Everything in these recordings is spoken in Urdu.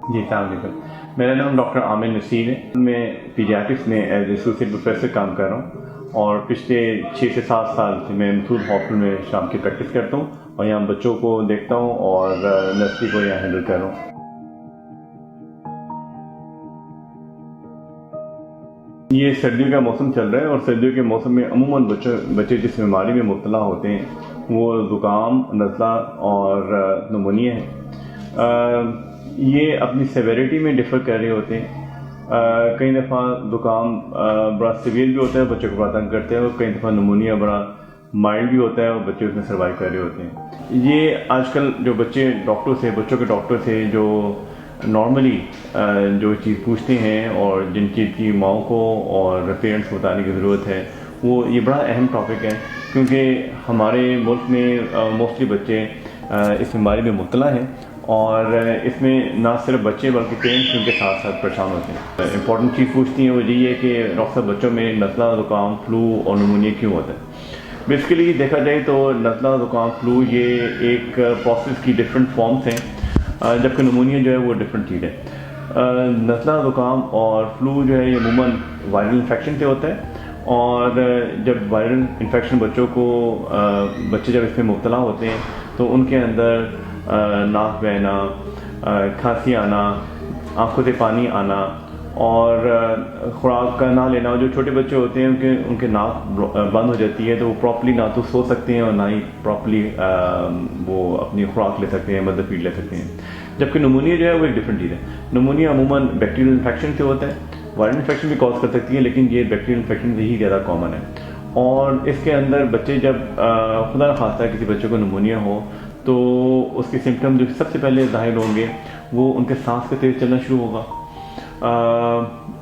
جی السلام علیکم. میرا نام ڈاکٹر عامر نصیر ہے. میں پیڈیاٹرکس میں ایز ایسوسیٹ پروفیسر کام کر رہا ہوں اور پچھلے 6 سے 7 سال سے میں متھور ہاسپٹل میں شام کی پریکٹس کرتا ہوں اور یہاں بچوں کو دیکھتا ہوں اور نرسری کو یہاں ہینڈل کر رہا ہوں. یہ سردیوں کا موسم چل رہا ہے اور سردیوں کے موسم میں عموماً بچے جس بیماری میں مبتلا ہوتے ہیں وہ زکام، نزلہ اور نمونیا ہے. یہ اپنی سیویرٹی میں ڈفر کر رہے ہوتے ہیں. کئی دفعہ زکام بڑا سیویئر بھی ہوتا ہے، بچوں کو بڑا تنگ کرتے ہیں، اور کئی دفعہ نمونیا بڑا مائلڈ بھی ہوتا ہے اور بچے اس میں سروائیو کر رہے ہوتے ہیں. یہ آج کل جو بچوں کے ڈاکٹر سے جو نارملی جو چیز پوچھتے ہیں اور جن چیز کی ماؤں کو اور پیرنٹس کو بتانے کی ضرورت ہے، یہ بڑا اہم ٹاپک ہے کیونکہ ہمارے ملک میں موسٹلی بچے اس بیماری میں مبتلا ہیں اور اس میں نہ صرف بچے بلکہ پیرنٹس ان کے ساتھ ساتھ پریشان ہوتے ہیں. امپورٹنٹ چیز پوچھتی ہیں وہ یہی ہے کہ ڈاکٹر صاحب بچوں میں نزلہ، زکام، فلو اور نمونیا کیوں ہوتا ہے. بیسیکلی دیکھا جائے تو نزلہ، زکام، فلو یہ ایک پروسیس کی ڈفرینٹ فارمز ہیں، جبکہ نمونیا جو ہے وہ ڈفرینٹ چیز ہے. نزلہ، زکام اور فلو جو ہے یہ عموماً وائرل انفیکشن سے ہوتا ہے، اور جب وائرل انفیکشن بچے جب اس میں مبتلا ہوتے ہیں تو ان کے اندر ناک بہنا، کھانسی آنا، آنکھوں سے پانی آنا اور خوراک کا نہ لینا. جو چھوٹے بچے ہوتے ہیں ان کے ناک بند ہو جاتی ہے تو وہ پراپرلی نہ تو سو سکتے ہیں اور نہ ہی پراپرلی وہ اپنی خوراک لے سکتے ہیں، مدر فیڈ لے سکتے ہیں. جبکہ نمونیا جو ہے وہ ایک ڈفرینٹ چیز ہے. نمونیا عموماً بیکٹیریل انفیکشن سے ہوتا ہے، وائرل انفیکشن بھی کاز کر سکتی ہے لیکن یہ بیکٹیریل انفیکشن سے ہی زیادہ کامن ہے. اور اس کے اندر بچے جب خدا نخواستہ کسی بچے کو نمونیا ہو تو اس کے سمپٹم جو سب سے پہلے ظاہر ہوں گے وہ ان کے سانس کا تیز چلنا شروع ہوگا،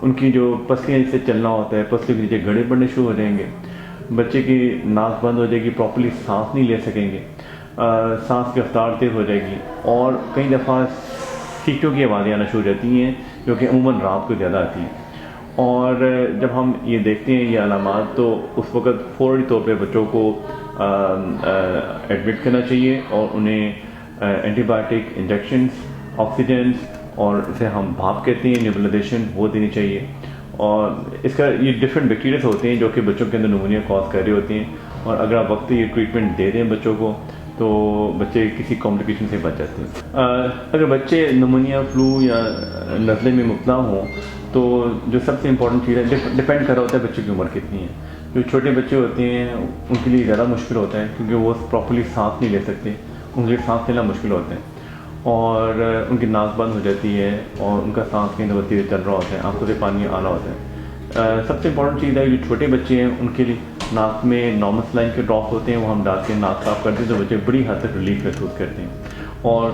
ان کی جو پسلیاں جس سے چلنا ہوتا ہے پسلیوں کے نیچے گڑھے پڑنے شروع ہو جائیں گے، بچے کی ناک بند ہو جائے گی، پراپرلی سانس نہیں لے سکیں گے، سانس کی رفتار تیز ہو جائے گی اور کئی دفعہ سیٹوں کی آوازیں آنا شروع ہو جاتی ہیں جو کہ عموماً رات کو زیادہ آتی ہیں. اور جب ہم یہ دیکھتے ہیں یہ علامات تو اس وقت فوری طور پہ بچوں کو ایڈمٹ کرنا چاہیے اور انہیں اینٹی بایوٹک انجیکشنز، آکسیجنز اور اسے ہم بھاپ کہتے ہیں نیبولائزیشن وہ دینی چاہیے. اور اس کا یہ ڈفرینٹ بیکٹیریاز ہوتے ہیں جو کہ بچوں کے اندر نمونیا کاز کر رہے ہوتے ہیں، اور اگر آپ وقت یہ ٹریٹمنٹ دے دیں بچوں کو تو بچے کسی کمپلیکیشن سے بچ جاتے ہیں. اگر بچے نمونیا، فلو یا نزلے میں مبتلا ہوں تو جو سب سے امپورٹنٹ چیز ہے ڈپینڈ کر رہا ہوتا ہے بچے کی عمر کتنی ہے. جو چھوٹے بچے ہوتے ہیں ان کے لیے زیادہ مشکل ہوتا ہے کیونکہ وہ پراپرلی سانس نہیں لے سکتے، ان کے لیے سانس لینا مشکل ہوتا ہے اور ان کی ناک بند ہو جاتی ہے اور ان کا سانس کے اندر تیز چل رہا ہوتا ہے، آنکھوں سے پانی آنا ہوتا ہے. سب سے امپورٹنٹ چیز ہے جو چھوٹے بچے ہیں ان کے لیے ناک میں نارمل سلائن کے ڈراپس ہوتے ہیں، وہ ہم ڈال کے ناک صاف کرتے ہیں تو بچے بڑی حد تک ریلیف محسوس کرتے ہیں. اور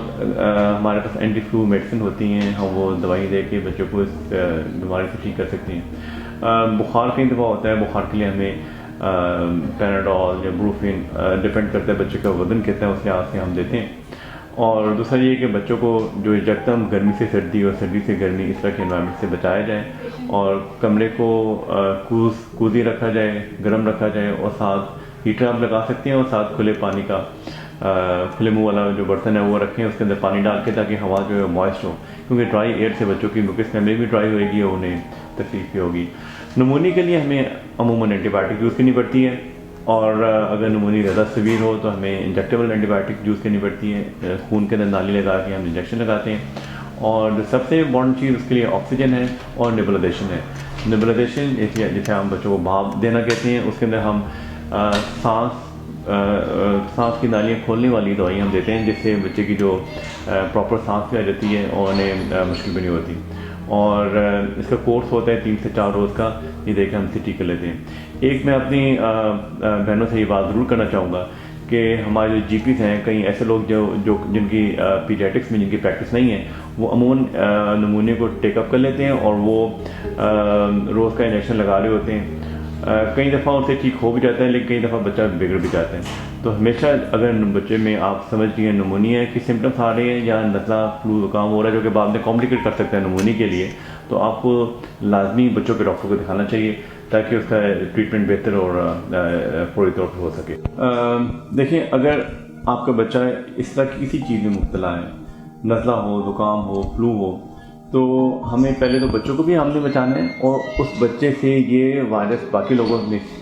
ہمارے پاس اینٹی فلو میڈیسن ہوتی ہیں، ہم وہ دوائی دے کے بچوں کو اس بیماری سے ٹھیک کر سکتے ہیں. بخار کئی دفعہ ہوتا ہے، بخار کے لیے ہمیں پیراڈول یا بروفین ڈپینڈ کرتا ہے بچے کا وزن کتنا ہے اس لحاظ سے ہم دیتے ہیں. اور دوسرا یہ کہ بچوں کو جو یکدم گرمی سے سردی اور سردی سے گرمی اس طرح کے انوائرمنٹ سے بچایا جائے اور کمرے کو کوزی رکھا جائے، گرم رکھا جائے، اور ساتھ ہیٹر آپ لگا سکتے ہیں اور ساتھ کھلے پانی کا کھلے منہ والا جو برتن ہے وہ رکھیں، اس کے اندر پانی ڈال کے تاکہ ہوا جو ہے موائسٹ ہو، کیونکہ ڈرائی ایئر سے بچوں کی میوکس میموری بھی ڈرائی ہوئے گی اور انہیں تکلیف بھی ہوگی. نمونیا کے لیے ہمیں عموماً اینٹی بایوٹک یوز کرنی پڑتی ہے، اور اگر نمونیا زیادہ سیویئر ہو تو ہمیں انجیکٹیبل اینٹی بایوٹک یوز کرنی پڑتی ہے، خون کے اندر نالی لگا کے ہم انجیکشن لگاتے ہیں. اور جو سب سے امپورٹنٹ چیز اس کے لیے آکسیجن ہے اور نیبولائزیشن ہے. نیبولائزیشن جسے ہم بچوں کو بھاپ دینا کہتے ہیں، اس کے اندر ہم سانس کی نالیاں کھولنے والی دوائی ہم دیتے ہیں جس سے بچے کی جو پراپر سانس بھی آ جاتی ہے اور انہیں مشکل بھی نہیں ہوتی. اور اس کا کورس ہوتا ہے 3 سے 4 روز کا، یہ دیکھ کے ہم ٹھیک کر لیتے ہیں. ایک میں اپنی بہنوں سے یہ بات ضرور کرنا چاہوں گا کہ ہمارے جو جی پیز ہیں، کئی ایسے لوگ جو جن کی پیڈیاٹرکس میں جن کی پریکٹس نہیں ہے وہ عموماً نمونے کو ٹیک اپ کر لیتے ہیں اور وہ روز کا انجیکشن لگا رہے ہوتے ہیں. کئی دفعہ ان سے ٹھیک ہو بھی جاتا ہے لیکن کئی دفعہ بچہ بگڑ بھی جاتا ہے. تو ہمیشہ اگر بچے میں آپ سمجھ لیے نمونیا کی سمٹمس آ رہے ہیں یا نزلہ، فلو، زکام ہو رہا ہے جو کہ بعد میں کمپلیکیٹ کر سکتا ہے نمونیا کے لیے، تو آپ کو لازمی بچوں کے ڈاکٹر کو دکھانا چاہیے تاکہ اس کا ٹریٹمنٹ بہتر اور فوری طور پر ہو سکے. دیکھیں، اگر آپ کا بچہ اس طرح کی کسی چیز میں مبتلا ہے، نزلہ ہو، زکام ہو، فلو ہو، تو ہمیں پہلے تو بچوں کو بھی حاملے بچانا ہے اور اس بچے سے یہ وائرس باقی لوگوں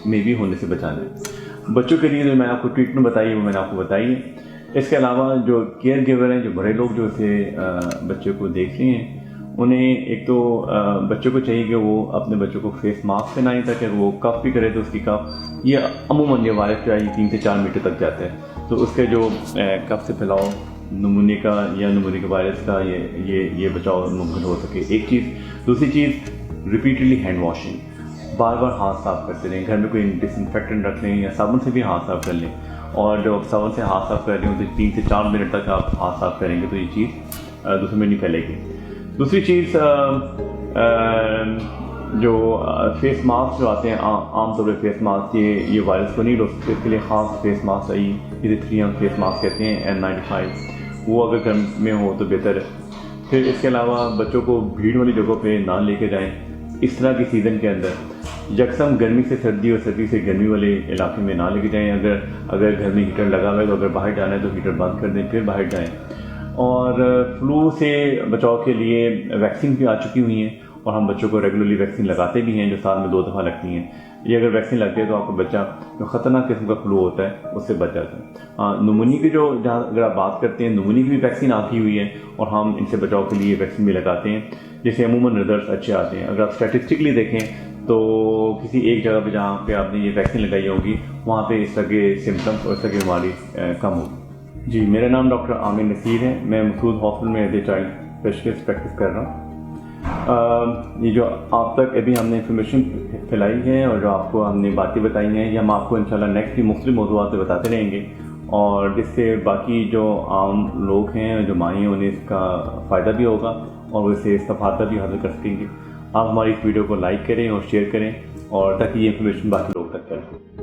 میں بھی ہونے سے بچانا ہے. بچوں کے لیے جو میں نے آپ کو ٹریٹمنٹ بتائی ہے وہ میں نے آپ کو بتائی ہے. اس کے علاوہ جو کیئر گیور ہیں, جو بڑے لوگ جو اسے بچے کو دیکھ رہے ہیں, انہیں ایک تو بچوں کو چاہیے کہ وہ اپنے بچوں کو فیس ماسک پہنائیں تاکہ وہ کف بھی کرے تو اس کی کف, یہ عموماً یہ وائرس جو ہے 3 سے 4 میٹر تک جاتا ہے, تو اس کے جو کف سے پھیلاؤ نمونیا کا یا نمونیا وائرس کا یہ بچاؤ ممکن ہو سکے. ایک چیز. دوسری چیز ریپیٹڈلی ہینڈ واشنگ, بار بار ہاتھ صاف کرتے رہیں. گھر میں کوئی ڈس انفیکٹنٹ رکھ لیں یا صابن سے بھی ہاتھ صاف کر لیں, اور جب آپ صابن سے ہاتھ صاف کر رہے ہوں تو 3 سے 4 منٹ تک آپ ہاتھ صاف کریں گے تو یہ چیز دوسرے میں نہیں پھیلے گی. دوسری چیز جو فیس ماسک جو آتے ہیں عام طور پہ فیس ماسک یہ وائرس کو نہیں روک سکتے. اس کے لیے خاص فیس ماسک چاہیے, جسے 3M فیس ماسک کہتے ہیں N95, وہ اگر گھر میں ہو تو بہتر ہے. پھر اس کے علاوہ بچوں کو بھیڑ والی جگہوں پہ نہ لے کے جائیں. اس طرح کی سیزن کے اندر یکساں گرمی سے سردی اور سردی سے گرمی والے علاقے میں نہ لے کے جائیں. اگر گھر میں ہیٹر لگا ہوا ہے تو اگر باہر جانا ہے تو ہیٹر بند کر دیں پھر باہر جائیں. اور فلو سے بچاؤ کے لیے ویکسین بھی آ چکی ہوئی ہیں اور ہم بچوں کو ریگولرلی ویکسین لگاتے بھی ہیں جو سال میں 2 دفعہ لگتی ہیں. یہ اگر ویکسین لگتی ہے تو آپ کو بچہ جو خطرناک قسم کا فلو ہوتا ہے اس سے بچ جاتا ہے. نمونیا کی جو جہاں اگر آپ بات کرتے ہیں, نمونیا کی بھی ویکسین آتی ہوئی ہے اور ہم ان سے بچاؤ کے لیے ویکسین بھی لگاتے ہیں, جیسے عموماً رزلٹس اچھے آتے ہیں. اگر آپ اسٹیٹسٹکلی دیکھیں تو کسی ایک جگہ پہ جہاں پہ آپ نے یہ ویکسین لگائی ہوگی وہاں پہ اس طرح کے سمٹمس اور اس طرح کی بیماری کم ہوگی. جی, میرا نام ڈاکٹر عامر نصیر ہے. میں مسعود ہاسپٹل میں as a child specialist practice کر رہا ہوں. یہ جو آپ تک ابھی ہم نے انفارمیشن پھیلائی ہے اور جو آپ کو ہم نے باتیں بتائی ہیں, یہ ہم آپ کو انشاءاللہ نیکسٹ بھی مختلف موضوعات پہ بتاتے رہیں گے, اور جس سے باقی جو عام لوگ ہیں جو مائیں ہیں انہیں اس کا فائدہ بھی ہوگا اور وہ اس سے استفادہ بھی حاصل کر سکیں گے. آپ ہماری اس ویڈیو کو لائک کریں اور شیئر کریں اور تاکہ یہ انفارمیشن باقی لوگ تک پہنچے.